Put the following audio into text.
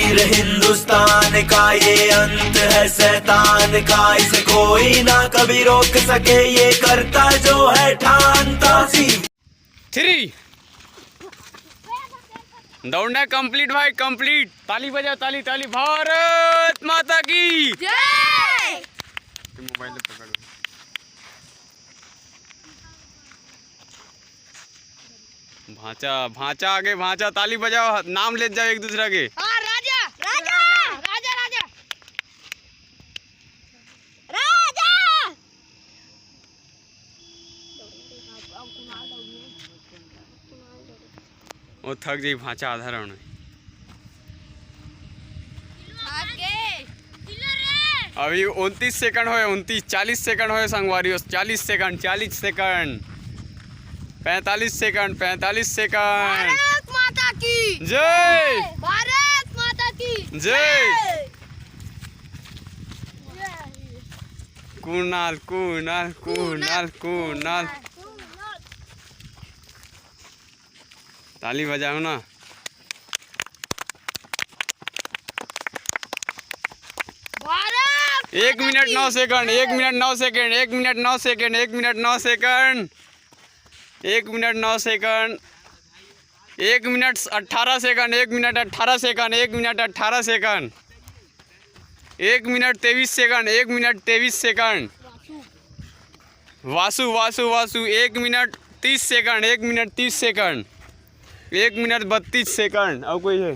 वीर हिंदुस्तान का ये अंत है शैतान का, इसे कोई ना कभी रोक सके, ये करता जो है ठानता। 3 दौड़ना कंप्लीट भाई, कंप्लीट। ताली बजाओ, ताली ताली। भारत माता की जय। मोबाइल पकड़ो। भांचा भांचा आगे, भांचा ताली बजाओ, नाम ले जाओ एक दूसरा के। राजा राजा राजा राजा राजा। वो थक जाई भांचा आधा राउंड में। अभी 29 सेकंड होए, 29 40 सेकंड होए संगवारी। 40 second 40 second 45 second 45 second. Bharat माता की जय। भारत माता की जय। कुणाल कुणाल कुणाल कुणाल ताली बजाओ ना। Bharat 1 minute 9 second 1 minute 9 second 1 minute 9 second 1 minute 9 second 1 minute 9 second 1 minute 18 second 1 minute 18 second 1 minute 18 second 1 minute 23 second 1 minute 23 second. Vasu Vasu Vasu 1 minute 30 second 1 minute 30 second 1 minute 32 second. और कोई है?